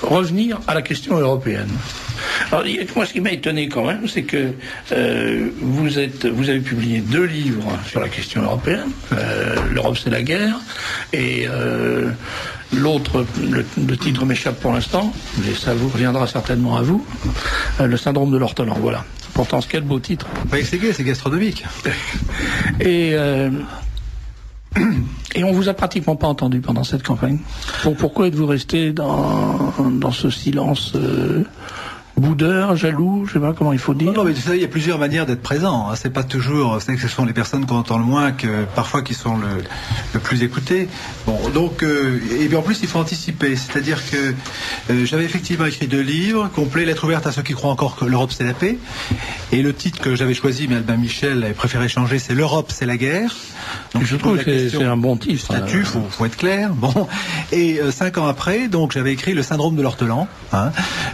revenir à la question européenne. Alors, moi, ce qui m'a étonné quand même, c'est que vous avez publié 2 livres sur la question européenne. L'Europe, c'est la guerre. Et l'autre, le titre m'échappe pour l'instant, mais ça vous reviendra certainement à vous. Le syndrome de l'ortolan, voilà. Pourtant, quel beau titre. C'est gastronomique. Et on vous a pratiquement pas entendu pendant cette campagne. Pourquoi êtes-vous resté dans ce silence boudeur, jaloux, je sais pas comment il faut dire. Non, mais tu sais, il y a plusieurs manières d'être présent. C'est pas toujours, c'est que ce sont les personnes qu'on entend le moins que parfois qui sont le plus écoutées. Bon, donc, et bien en plus il faut anticiper. C'est-à-dire que j'avais effectivement écrit 2 livres complets, lettres ouvertes à ceux qui croient encore que l'Europe c'est la paix. Et le titre que j'avais choisi, mais Albin Michel avait préféré changer, c'est l'Europe c'est la guerre. Donc je trouve que c'est un bon titre. Statut, faut être clair. Bon, et 5 ans après, donc j'avais écrit le syndrome de l'ortolan,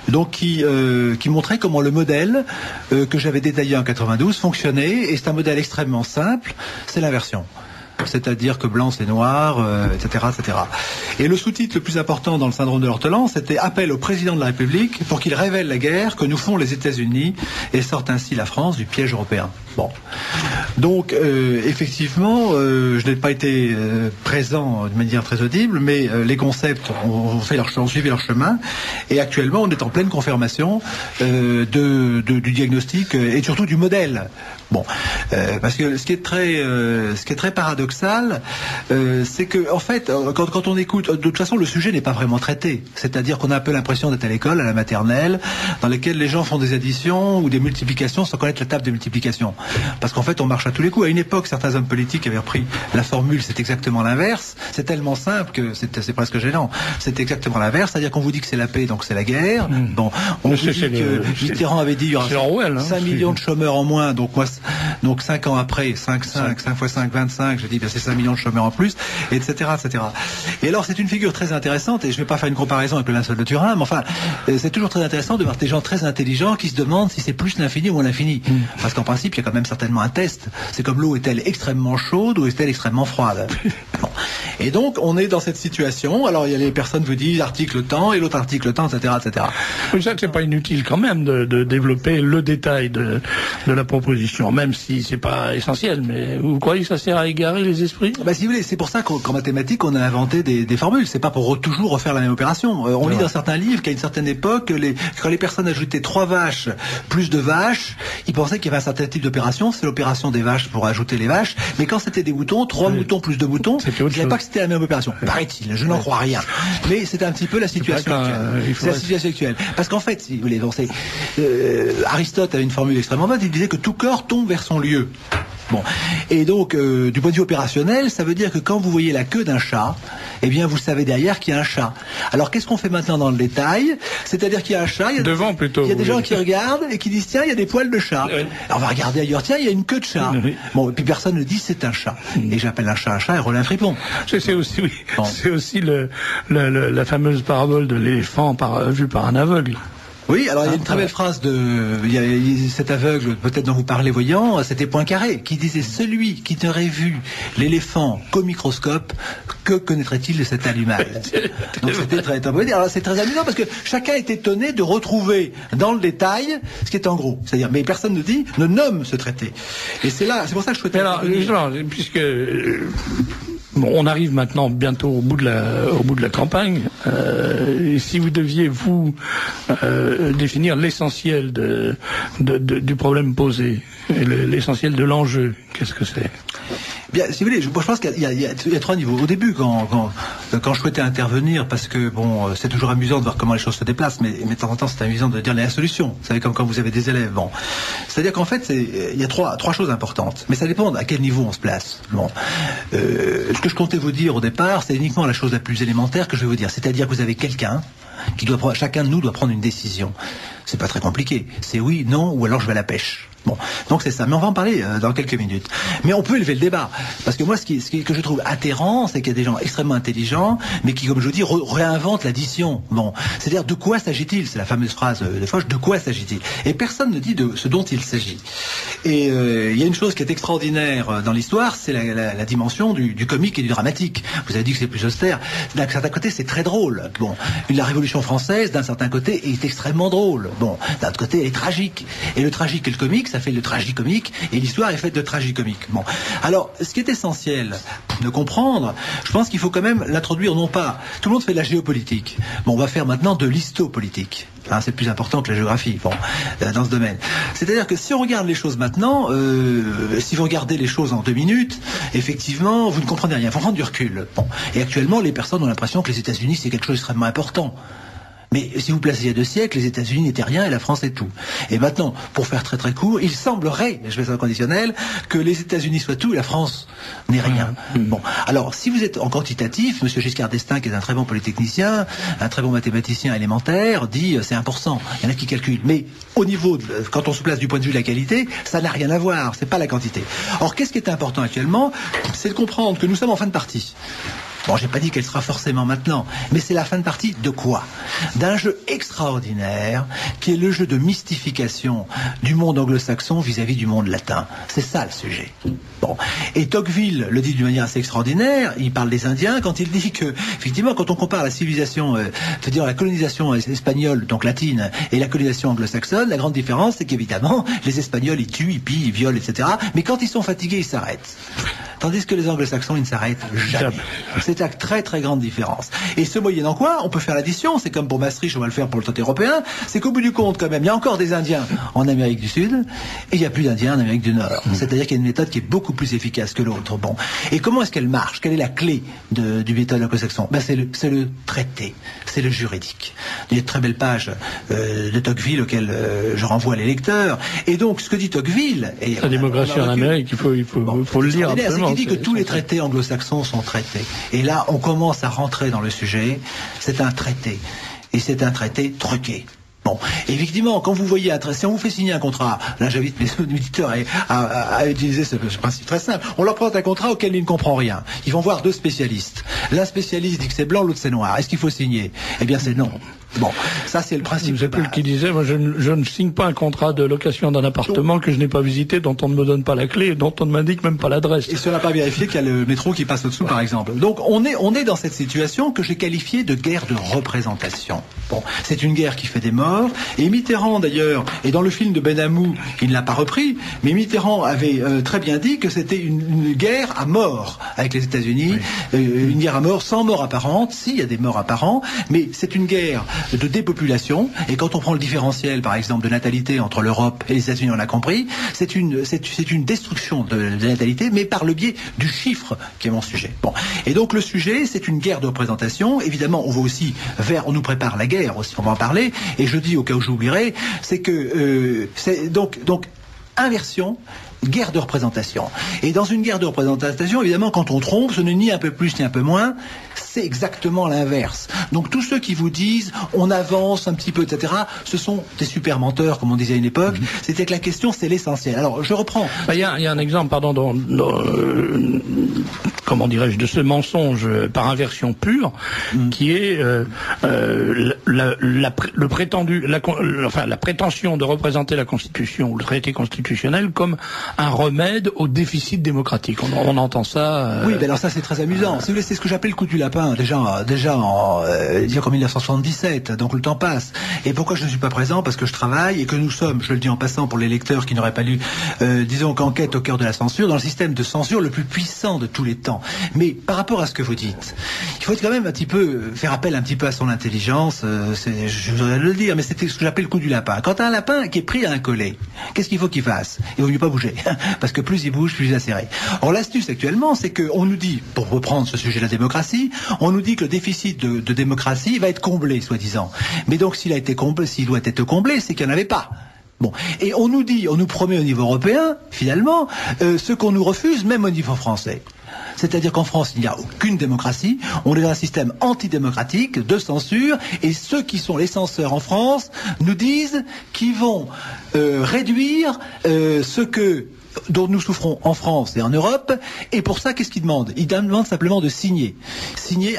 donc qui montrait comment le modèle que j'avais détaillé en 92 fonctionnait, et c'est un modèle extrêmement simple, c'est l'inversion. C'est-à-dire que blanc c'est noir, etc., etc. Et le sous-titre le plus important dans le syndrome de l'ortolan, c'était appel au président de la République pour qu'il révèle la guerre que nous font les États-Unis et sorte ainsi la France du piège européen. Bon, donc effectivement, je n'ai pas été présent de manière très audible, mais les concepts ont suivi leur chemin, et actuellement on est en pleine confirmation du diagnostic et surtout du modèle. Bon, parce que ce qui est très paradoxal, c'est que en fait, quand on écoute, de toute façon, le sujet n'est pas vraiment traité. C'est-à-dire qu'on a un peu l'impression d'être à l'école, à la maternelle, dans lesquelles les gens font des additions ou des multiplications sans connaître la table des multiplications. Parce qu'en fait, on marche à tous les coups. À une époque, certains hommes politiques avaient repris la formule, c'est exactement l'inverse. C'est tellement simple que c'est presque gênant. C'est exactement l'inverse, c'est-à-dire qu'on vous dit que c'est la paix, donc c'est la guerre. Bon, on vous dit que Mitterrand avait dit il y aura 5 millions de chômeurs en moins, donc 5 ans après, 5 fois 5, 25, je dis, bien c'est 5 millions de chômeurs en plus, etc., etc. Et alors, c'est une figure très intéressante, et je ne vais pas faire une comparaison avec le linceul de Turin, mais enfin, c'est toujours très intéressant de voir des gens très intelligents qui se demandent si c'est plus l'infini ou moins l'infini. Parce qu'en principe, il y a quand même certainement un test. C'est comme l'eau, est-elle extrêmement chaude ou est-elle extrêmement froide? Bon. Et donc, on est dans cette situation. Alors, il y a les personnes qui vous disent article temps et l'autre article temps, etc., etc. Oui, ça, c'est pas inutile quand même de développer le détail de la proposition, même si c'est pas essentiel. Mais vous croyez que ça sert à égarer les esprits? Bah, si vous voulez, c'est pour ça qu'en mathématiques, on a inventé des formules. C'est pas pour toujours refaire la même opération. On lit dans certains livres qu'à une certaine époque, quand les personnes ajoutaient 3 vaches plus de vaches, ils pensaient qu'il y avait un certain type d'opération. C'est l'opération des vaches pour ajouter les vaches. Mais quand c'était des moutons, 3 moutons plus 2 moutons, ils ne savaient pas que c'était la même opération. Paraît-il, je n'en crois rien. Mais c'est un petit peu la situation actuelle. C'est la situation actuelle. Parce qu'en fait, si vous voulez, Aristote avait une formule extrêmement bonne. Il disait que tout corps tombe vers son lieu. Bon. Et donc, du point de vue opérationnel, ça veut dire que quand vous voyez la queue d'un chat, eh bien, vous savez derrière qu'il y a un chat. Alors, qu'est-ce qu'on fait maintenant dans le détail? C'est-à-dire qu'il y a un chat, il y a des gens qui regardent et qui disent, tiens, il y a des poils de chat. Oui. Alors, on va regarder ailleurs, tiens, il y a une queue de chat. Oui. Bon, et puis personne ne dit c'est un chat. Et j'appelle un chat et Rollin Fripon. C'est aussi, oui. Bon. C'est aussi la fameuse parabole de l'éléphant vu par un aveugle. Oui, alors il y a une très belle phrase il y a cet aveugle, peut-être dont vous parlez voyant, c'était Poincaré, qui disait: celui qui n'aurait vu l'éléphant qu'au microscope, que connaîtrait-il de cet animal? Donc c'était très amusant. Alors c'est très amusant parce que chacun est étonné de retrouver dans le détail ce qui est en gros. C'est-à-dire, mais personne ne nomme ce traité. Et c'est pour ça que je souhaitais. Alors, puisque on arrive maintenant bientôt au bout de la campagne. Si vous deviez vous définir l'essentiel du problème posé, l'essentiel de l'enjeu, qu'est-ce que c'est? Bien, si vous voulez, je pense qu'il y a 3 niveaux. Au début, quand je souhaitais intervenir, parce que bon, c'est toujours amusant de voir comment les choses se déplacent, mais de temps en temps, c'est amusant de dire la solution. Vous savez, comme quand vous avez des élèves. Bon, c'est-à-dire qu'en fait, il y a trois choses importantes, mais ça dépend à quel niveau on se place. Bon, ce que je comptais vous dire au départ, c'est uniquement la chose la plus élémentaire que je vais vous dire, c'est-à-dire que vous avez quelqu'un chacun de nous doit prendre une décision. C'est pas très compliqué. C'est oui, non, ou alors je vais à la pêche. Bon, donc c'est ça. Mais on va en parler dans quelques minutes. Mais on peut élever le débat. Parce que moi, ce que je trouve atterrant, c'est qu'il y a des gens extrêmement intelligents, mais qui, comme je vous dis, réinventent l'addition. Bon, c'est-à-dire, de quoi s'agit-il? C'est la fameuse phrase de Foch, de quoi s'agit-il? Et personne ne dit de ce dont il s'agit. Et il y a une chose qui est extraordinaire dans l'histoire, c'est la dimension du comique et du dramatique. Vous avez dit que c'est plus austère. D'un certain côté, c'est très drôle. Bon, la Révolution française, d'un certain côté, est extrêmement drôle. Bon, d'un autre côté, elle est tragique. Et le tragique et le comique, ça fait le tragicomique, et l'histoire est faite de tragicomique. Bon, alors, ce qui est essentiel de comprendre, je pense qu'il faut quand même l'introduire, non pas... Tout le monde fait de la géopolitique. Bon, on va faire maintenant de l'histopolitique. Hein, c'est plus important que la géographie, bon, dans ce domaine. C'est-à-dire que si on regarde les choses maintenant, si vous regardez les choses en 2 minutes, effectivement, vous ne comprenez rien. Il faut prendre du recul. Bon. Et actuellement, les personnes ont l'impression que les États-Unis, c'est quelque chose d'extrêmement important. Mais si vous placez il y a 2 siècles, les États-Unis n'étaient rien et la France est tout. Et maintenant, pour faire très très court, il semblerait, je vais faire un conditionnel, que les États-Unis soient tout et la France n'est rien. Bon, alors si vous êtes en quantitatif, Monsieur Giscard d'Estaing, qui est un très bon polytechnicien, un très bon mathématicien élémentaire, dit c'est 1%. Il y en a qui calculent. Mais au niveau, quand on se place du point de vue de la qualité, ça n'a rien à voir. C'est pas la quantité. Or, qu'est-ce qui est important actuellement? C'est de comprendre que nous sommes en fin de partie. Bon, j'ai pas dit qu'elle sera forcément maintenant, mais c'est la fin de partie de quoi? D'un jeu extraordinaire qui est le jeu de mystification du monde anglo-saxon vis-à-vis du monde latin. C'est ça le sujet. Bon. Et Tocqueville le dit d'une manière assez extraordinaire, il parle des Indiens quand il dit que, effectivement, quand on compare la civilisation, c'est-à-dire la colonisation espagnole, donc latine, et la colonisation anglo-saxonne, la grande différence, c'est qu'évidemment, les Espagnols, ils tuent, ils pillent, ils violent, etc. Mais quand ils sont fatigués, ils s'arrêtent. Tandis que les anglo-saxons, ils ne s'arrêtent jamais. C'est la très très grande différence. Et ce moyennant quoi, on peut faire l'addition, c'est comme pour Maastricht, on va le faire pour le traité européen, c'est qu'au bout du compte, quand même, il y a encore des Indiens en Amérique du Sud, et il n'y a plus d'Indiens en Amérique du Nord. C'est-à-dire qu'il y a une méthode qui est beaucoup plus efficace que l'autre. Bon. Et comment est-ce qu'elle marche? Quelle est la clé du méthode anglo-saxon? Ben, c'est le traité, c'est le juridique. Il y a de très belles pages de Tocqueville auxquelles je renvoie les lecteurs. Et donc, ce que dit Tocqueville... Et la démocratie en Amérique, il faut le lire absolument. C'est qu'il dit que tous les traités anglo-saxons sont traités. Et là, on commence à rentrer dans le sujet. C'est un traité. Et c'est un traité truqué. Bon, et effectivement, quand vous voyez si on vous fait signer un contrat, là j'invite mes auditeurs à utiliser ce principe très simple, on leur présente un contrat auquel ils ne comprennent rien. Ils vont voir 2 spécialistes. L'un spécialiste dit que c'est blanc, l'autre c'est noir. Est-ce qu'il faut signer? Eh bien c'est non. Bon, ça c'est le principe. Je sais plus qui disait, moi je ne signe pas un contrat de location d'un appartement que je n'ai pas visité, dont on ne me donne pas la clé, dont on ne m'indique même pas l'adresse. Et si on n'a pas vérifié qu'il y a le métro qui passe au-dessous, par exemple. Donc on est dans cette situation que j'ai qualifiée de guerre de représentation. Bon, c'est une guerre qui fait des morts. Et Mitterrand d'ailleurs, et dans le film de Benamou, il ne l'a pas repris, mais Mitterrand avait très bien dit que c'était une guerre à mort avec les États-Unis, une guerre à mort sans mort apparente. Si, il y a des morts apparents, mais c'est une guerre de dépopulation. Et quand on prend le différentiel, par exemple, de natalité entre l'Europe et les États-Unis, on l'a compris, c'est une destruction de la natalité, mais par le biais du chiffre qui est mon sujet. Bon, et donc le sujet, c'est une guerre de représentation. Évidemment, on va aussi on nous prépare la guerre aussi, on va en parler. Et je dis au cas où j'oublierai, c'est que c'est donc inversion. Guerre de représentation. Et dans une guerre de représentation, évidemment, quand on trompe, ce n'est ni un peu plus ni un peu moins, c'est exactement l'inverse. Donc tous ceux qui vous disent on avance un petit peu, etc., ce sont des super menteurs, comme on disait à une époque. C'était que la question, c'est l'essentiel. Alors, je reprends. Il y a un exemple, pardon, comment dirais-je, de ce mensonge par inversion pure, qui est la prétention de représenter la Constitution ou le traité constitutionnel comme un remède au déficit démocratique. On entend ça. Oui, ben alors ça c'est très amusant. C'est ce que j'appelle le coup du lapin. Déjà en 1977. Donc le temps passe. Et pourquoi je ne suis pas présent? Parce que je travaille et que nous sommes, je le dis en passant pour les lecteurs qui n'auraient pas lu, disons qu'enquête au cœur de la censure, dans le système de censure le plus puissant de tous les temps. Mais par rapport à ce que vous dites, il faut quand même un petit peu faire appel un petit peu à son intelligence. Je voudrais le dire, mais c'était ce que j'appelle le coup du lapin. Quand un lapin qui est pris à un collet, qu'est-ce qu'il faut qu'il fasse? Il vaut mieux pas bouger. Parce que plus il bouge, plus il est serré. Or, l'astuce actuellement, c'est qu'on nous dit, pour reprendre ce sujet de la démocratie, on nous dit que le déficit de démocratie va être comblé, soi-disant. Mais donc, s'il doit être comblé, c'est qu'il n'y en avait pas. Bon. Et on nous promet au niveau européen, finalement, ce qu'on nous refuse, même au niveau français. C'est-à-dire qu'en France, il n'y a aucune démocratie. On est dans un système antidémocratique, de censure, et ceux qui sont les censeurs en France nous disent qu'ils vont réduire dont nous souffrons en France et en Europe, et pour ça, qu'est-ce qu'ils demandent? Ils demandent simplement de signer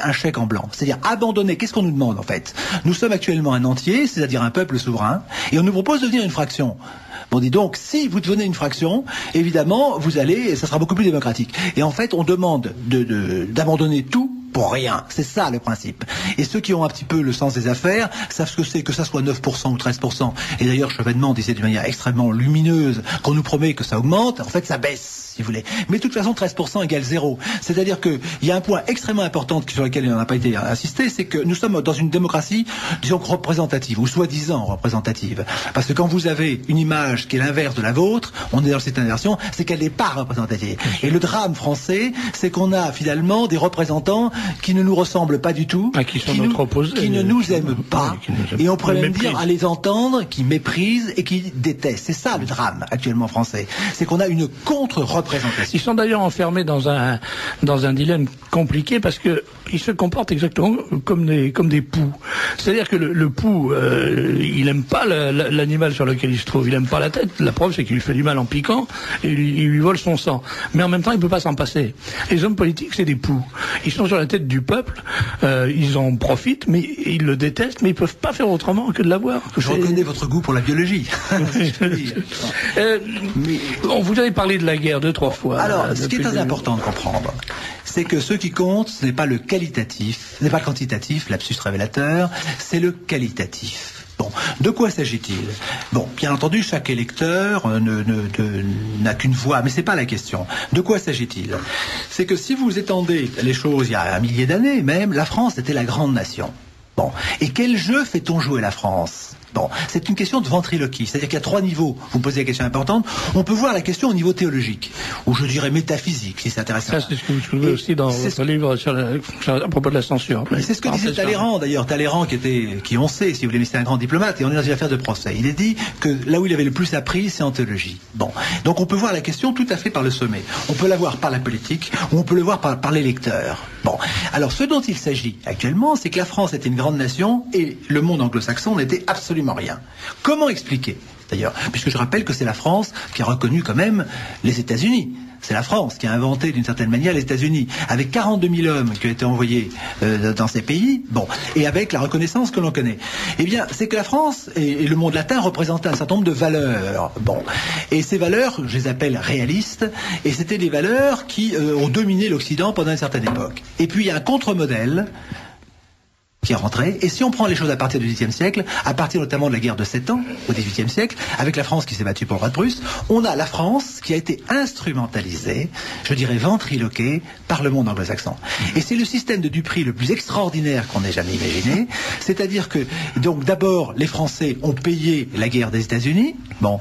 un chèque en blanc, c'est-à-dire abandonner. Qu'est-ce qu'on nous demande en fait? Nous sommes actuellement un entier, c'est-à-dire un peuple souverain, et on nous propose de devenir une fraction. On dit donc, si vous devenez une fraction, évidemment, ça sera beaucoup plus démocratique. Et en fait, on demande d'abandonner tout pour rien. C'est ça le principe. Et ceux qui ont un petit peu le sens des affaires savent ce que c'est, que ça soit 9% ou 13%. Et d'ailleurs, Chevènement disait d'une manière extrêmement lumineuse qu'on nous promet que ça augmente. En fait, ça baisse, si vous voulez. Mais de toute façon, 13% égale 0. C'est-à-dire qu'il y a un point extrêmement important sur lequel il n'a pas été insisté, c'est que nous sommes dans une démocratie, disons, représentative, ou soi-disant représentative. Parce que quand vous avez une image qui est l'inverse de la vôtre, on est dans cette inversion, c'est qu'elle n'est pas représentative. Et le drame français, c'est qu'on a finalement des représentants qui ne nous ressemblent pas du tout, qui ne nous aiment pas, et on pourrait même dire, à les entendre, qui méprisent et qui détestent. C'est ça le drame actuellement français. C'est qu'on a une contre-représentation. Ils sont d'ailleurs enfermés dans un dilemme compliqué parce que ils se comportent exactement comme des poux. C'est-à-dire que le pou, il aime pas l'animal sur lequel il se trouve, il aime pas la tête. La preuve, c'est qu'il lui fait du mal en piquant et il lui vole son sang. Mais en même temps, il peut pas s'en passer. Les hommes politiques, c'est des poux. Ils sont sur la tête du peuple, ils en profitent, mais ils le détestent, mais ils peuvent pas faire autrement que de l'avoir. Je reconnais votre goût pour la biologie. Vous avez parlé de la guerre 2-3 fois. Alors, ce qui est très important de comprendre, c'est que ce qui compte, ce n'est pas le qualitatif, ce n'est pas le quantitatif, lapsus révélateur, c'est le qualitatif. Bon, de quoi s'agit-il? Bon, bien entendu, chaque électeur n'a qu'une voix, mais c'est pas la question. De quoi s'agit-il? C'est que si vous étendez les choses il y a un millier d'années même, la France était la grande nation. Bon, et quel jeu fait-on jouer la France? Bon, c'est une question de ventriloquie, c'est-à-dire qu'il y a 3 niveaux. Vous me posez la question importante. On peut voir la question au niveau théologique, ou je dirais métaphysique, si c'est intéressant. Ça, c'est ce que vous trouvez aussi dans votre livre à propos de la censure. C'est ce que disait Talleyrand, d'ailleurs. Talleyrand, qui on sait, si vous voulez, mais c'est un grand diplomate, et on est dans une affaire de procès. Il a dit que là où il avait le plus appris, c'est en théologie. Bon, donc on peut voir la question tout à fait par le sommet. On peut la voir par la politique, ou on peut le voir par l'électeur. Bon, alors ce dont il s'agit actuellement, c'est que la France était une grande nation, et le monde anglo-saxon n'était absolument rien. Comment expliquer, d'ailleurs, puisque je rappelle que c'est la France qui a reconnu quand même les États-Unis. C'est la France qui a inventé d'une certaine manière les États-Unis, avec 42 000 hommes qui ont été envoyés dans ces pays, bon, et avec la reconnaissance que l'on connaît. Eh bien, c'est que la France et le monde latin représentaient un certain nombre de valeurs, bon, et ces valeurs, je les appelle réalistes, et c'était des valeurs qui ont dominé l'Occident pendant une certaine époque. Et puis il y a un contre-modèle qui est rentré. Et si on prend les choses à partir du XVIIIe siècle, à partir notamment de la guerre de 7 ans, au XVIIIe siècle, avec la France qui s'est battue pour le roi de Prusse, on a la France qui a été instrumentalisée, je dirais ventriloquée, par le monde anglo-saxon. Et c'est le système de Dupri le plus extraordinaire qu'on ait jamais imaginé. C'est-à-dire que, donc, d'abord, les Français ont payé la guerre des États-Unis, bon,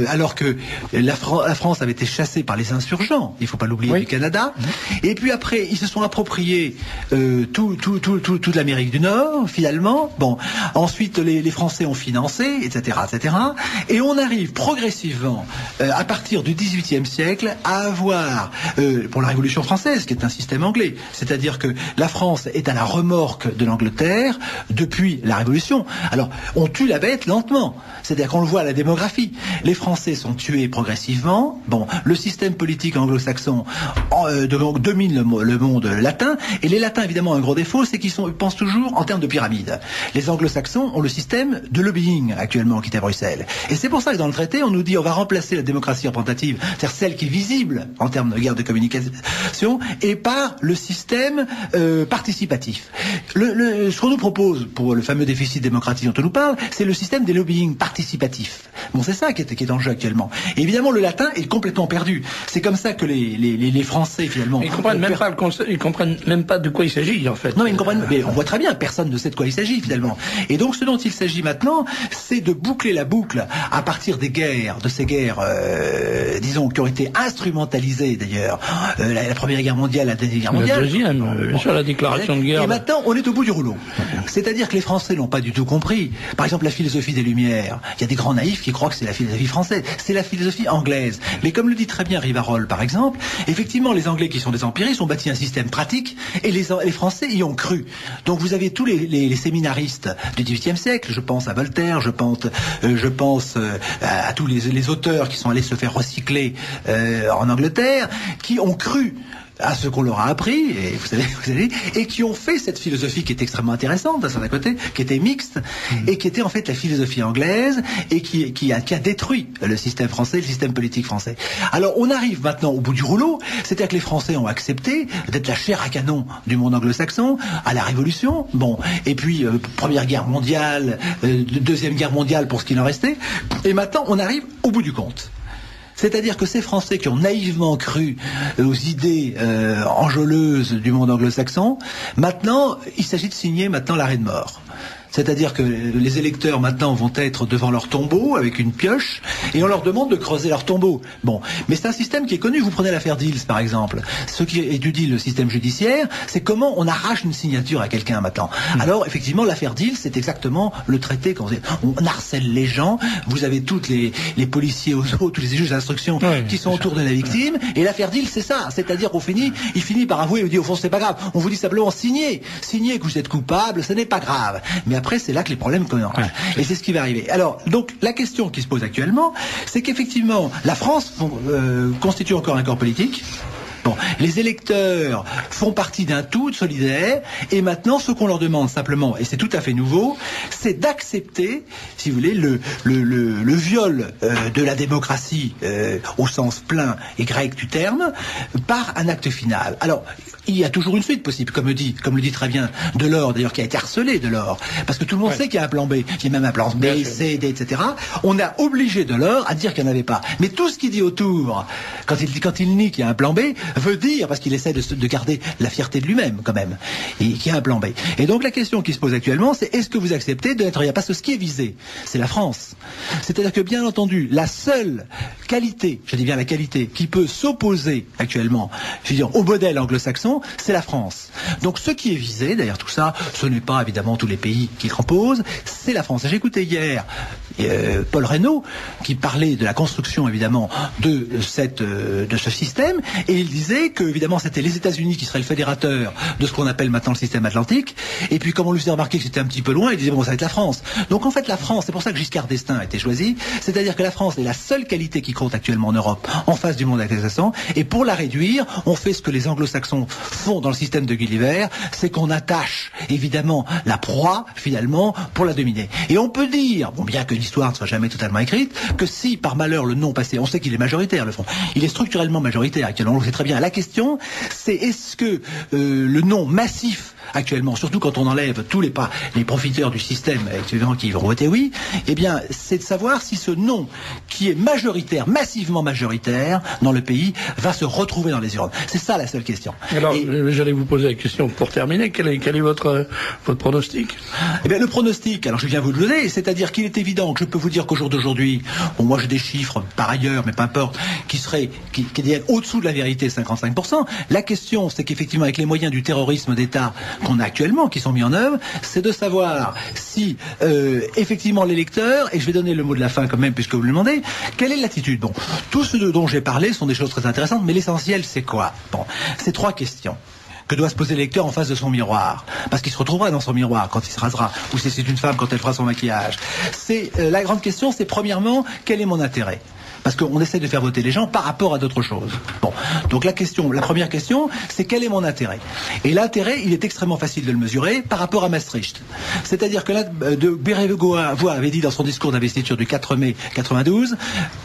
alors que la France avait été chassée par les insurgents, il ne faut pas l'oublier, du Canada. Et puis après, ils se sont appropriés toute l'Amérique du Nord, finalement. Bon, ensuite les Français ont financé, etc., etc. Et on arrive progressivement, à partir du XVIIIe siècle, à avoir, pour la Révolution française, qui est un système anglais, c'est-à-dire que la France est à la remorque de l'Angleterre depuis la Révolution. Alors, on tue la bête lentement, c'est-à-dire qu'on le voit à la démographie. Les Français sont tués progressivement. Bon, le système politique anglo-saxon domine le monde latin, et les latins, évidemment, un gros défaut, c'est qu'ils pensent toujours en termes de pyramide. Les anglo-saxons ont le système de lobbying actuellement qui est à Bruxelles. Et c'est pour ça que dans le traité, on nous dit on va remplacer la démocratie représentative, c'est-à-dire celle qui est visible en termes de guerre de communication, et par le système participatif. Ce qu'on nous propose pour le fameux déficit démocratique dont on nous parle, c'est le système des lobbying participatifs. Bon, c'est ça qui est en jeu actuellement. Et évidemment, le latin est complètement perdu. C'est comme ça que les Français, finalement... Ils comprennent même pas de quoi il s'agit, en fait. Non, mais ils comprennent... Mais on voit très bien, personne ne sait de quoi il s'agit, finalement. Et donc, ce dont il s'agit maintenant, c'est de boucler la boucle à partir des guerres, de ces guerres, disons, qui ont été instrumentalisées, d'ailleurs. La Première Guerre mondiale, la Deuxième Guerre mondiale. La Deuxième, sur la déclaration de guerre. Et maintenant, on est au bout du rouleau. C'est-à-dire que les Français n'ont pas du tout compris. Par exemple, la philosophie des Lumières. Il y a des grands naïfs qui croient crois que c'est la philosophie française, c'est la philosophie anglaise. Mais comme le dit très bien Rivarol, par exemple, effectivement, les Anglais qui sont des empiristes ont bâti un système pratique et les Français y ont cru. Donc vous avez tous les séminaristes du XVIIIe siècle, je pense à Voltaire, je pense à tous les auteurs qui sont allés se faire recycler en Angleterre, qui ont cru à ce qu'on leur a appris, et vous savez, et qui ont fait cette philosophie qui est extrêmement intéressante d'un certain côté, qui était mixte, et qui était en fait la philosophie anglaise, et qui a détruit le système français, le système politique français. Alors on arrive maintenant au bout du rouleau, c'est-à-dire que les Français ont accepté d'être la chair à canon du monde anglo-saxon, à la Révolution, bon, et puis Première Guerre mondiale, Deuxième Guerre mondiale pour ce qu'il en restait, et maintenant on arrive au bout du compte. C'est-à-dire que ces Français qui ont naïvement cru aux idées enjôleuses du monde anglo-saxon, maintenant, il s'agit de signer maintenant l'arrêt de mort. C'est-à-dire que les électeurs maintenant vont être devant leur tombeau avec une pioche et on leur demande de creuser leur tombeau. Bon, mais c'est un système qui est connu. Vous prenez l'affaire Diels par exemple. Ceux qui étudient le système judiciaire, c'est comment on arrache une signature à quelqu'un maintenant. Alors effectivement, l'affaire Diels, c'est exactement le traité qu'on on harcèle les gens. Vous avez toutes les policiers aux autres, tous les juges d'instruction qui sont autour de la victime. Et l'affaire Diels, c'est ça. C'est-à-dire qu'au fini, il finit par avouer, il dit au fond c'est pas grave. On vous dit simplement signez que vous êtes coupable, ce n'est pas grave. Mais après, c'est là que les problèmes commencent. Et c'est ce qui va arriver. Alors, donc, la question qui se pose actuellement, c'est qu'effectivement, la France constitue encore un corps politique. Bon, les électeurs font partie d'un tout solidaire, et maintenant, ce qu'on leur demande simplement, et c'est tout à fait nouveau, c'est d'accepter, si vous voulez, le viol de la démocratie au sens plein et grec du terme, par un acte final. Alors, il y a toujours une suite possible, comme le dit très bien Delors, d'ailleurs, qui a été harcelé, Delors, parce que tout le monde sait qu'il y a un plan B, il y a même un plan B, C, D, etc. On a obligé Delors à dire qu'il n'y en avait pas. Mais tout ce qu'il dit autour, quand il nie qu'il y a un plan B, veut dire, parce qu'il essaie de garder la fierté de lui-même, quand même, et qu'il y a un plan B. Et donc la question qui se pose actuellement, c'est est-ce que vous acceptez d'être... Parce que ce qui est visé, c'est la France. C'est-à-dire que, bien entendu, la seule qualité, je dis bien la qualité, qui peut s'opposer actuellement, je veux dire, au modèle anglo-saxon, c'est la France. Donc ce qui est visé, d'ailleurs tout ça, ce n'est pas évidemment tous les pays qui composent, c'est la France. J'ai écouté hier Paul Reynaud, qui parlait de la construction évidemment de ce système, et il disait que évidemment c'était les États-Unis qui seraient le fédérateur de ce qu'on appelle maintenant le système atlantique, et puis comme on lui faisait remarquer que c'était un petit peu loin, il disait bon, ça va être la France. Donc en fait la France, c'est pour ça que Giscard d'Estaing a été choisi, c'est-à-dire que la France est la seule qualité qui compte actuellement en Europe en face du monde anglo-saxon, et pour la réduire, on fait ce que les anglo-saxons font dans le système de Gulliver, c'est qu'on attache évidemment la proie finalement pour la dominer. Et on peut dire, bon, bien que l'histoire ne soit jamais totalement écrite, que si par malheur le non passé, on sait qu'il est majoritaire le Front, il est structurellement majoritaire actuellement, on le sait très bien. La question, c'est est-ce que le non massif actuellement, surtout quand on enlève tous les profiteurs du système actuellement qui vont voter oui, eh bien, c'est de savoir si ce non qui est majoritaire, massivement majoritaire dans le pays, va se retrouver dans les urnes. C'est ça la seule question. Alors, j'allais vous poser la question pour terminer. Quel est votre pronostic? Eh bien, le pronostic, alors je viens vous le donner, c'est-à-dire qu'il est évident que je peux vous dire qu'au jour d'aujourd'hui, bon, moi j'ai des chiffres par ailleurs, mais peu importe, qui est au-dessous de la vérité, 55%. La question, c'est qu'effectivement, avec les moyens du terrorisme d'État qu'on a actuellement, qui sont mis en œuvre, c'est de savoir si effectivement l'électeur, et je vais donner le mot de la fin quand même puisque vous le demandez, quelle est l'attitude? Bon, tout ce dont j'ai parlé sont des choses très intéressantes, mais l'essentiel c'est quoi? Bon, c'est trois questions que doit se poser l'électeur en face de son miroir, parce qu'il se retrouvera dans son miroir quand il se rasera, ou si c'est une femme quand elle fera son maquillage. C'est la grande question, c'est premièrement, quel est mon intérêt? Parce qu'on essaie de faire voter les gens par rapport à d'autres choses. Bon, donc la première question, c'est quel est mon intérêt? Et l'intérêt, il est extrêmement facile de le mesurer par rapport à Maastricht. C'est-à-dire que Bérégovoy avait dit dans son discours d'investiture du 4 mai 92,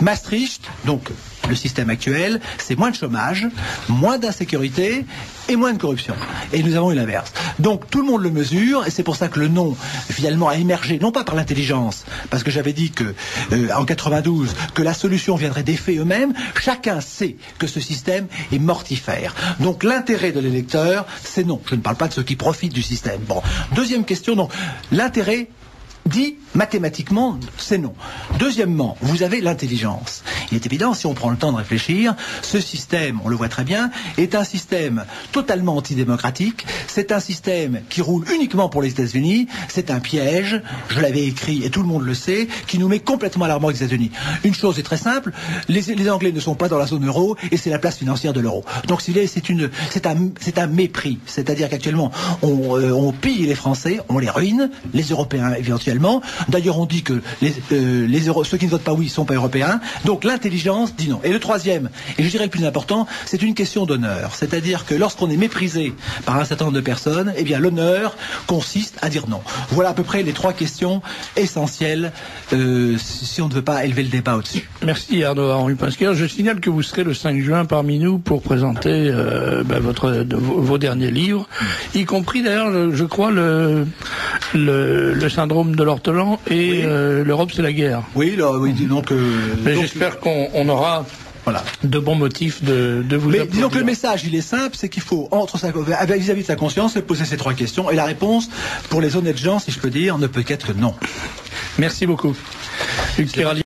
Maastricht, donc le système actuel, c'est moins de chômage, moins d'insécurité et moins de corruption. Et nous avons eu l'inverse. Donc tout le monde le mesure, et c'est pour ça que le non, finalement, a émergé, non pas par l'intelligence, parce que j'avais dit que en 92, que la solution viendrait des faits eux-mêmes. Chacun sait que ce système est mortifère. Donc l'intérêt de l'électeur, c'est non. Je ne parle pas de ceux qui profitent du système. Bon, deuxième question, donc l'intérêt dit mathématiquement, c'est non. Deuxièmement, vous avez l'intelligence. qui est évident si on prend le temps de réfléchir. Ce système, on le voit très bien, est un système totalement antidémocratique. C'est un système qui roule uniquement pour les États-Unis. C'est un piège, je l'avais écrit et tout le monde le sait, qui nous met complètement à la remorque des États-Unis. Une chose est très simple, les Anglais ne sont pas dans la zone euro et c'est la place financière de l'euro. Donc c'est un mépris. C'est-à-dire qu'actuellement, on pille les Français, on les ruine, les Européens éventuellement. D'ailleurs, on dit que ceux qui ne votent pas oui ne sont pas européens. Donc l'intelligence dit non. Et le troisième, et je dirais le plus important, c'est une question d'honneur. C'est-à-dire que lorsqu'on est méprisé par un certain nombre de personnes, eh bien l'honneur consiste à dire non. Voilà à peu près les 3 questions essentielles si on ne veut pas élever le débat au-dessus. Merci Arnaud-Henri Pasquier. Je signale que vous serez le 5 juin parmi nous pour présenter vos derniers livres, y compris d'ailleurs, je crois, le syndrome de l'ortolan et l'Europe c'est la guerre. Oui, donc... Mais j'espère qu'on aura... Voilà, de bons motifs de vous applaudir. Disons que le message, il est simple, c'est qu'il faut, vis-à-vis de sa conscience, se poser ces 3 questions. Et la réponse, pour les honnêtes gens, si je peux dire, ne peut qu'être non. Merci beaucoup. Luc Ferralli.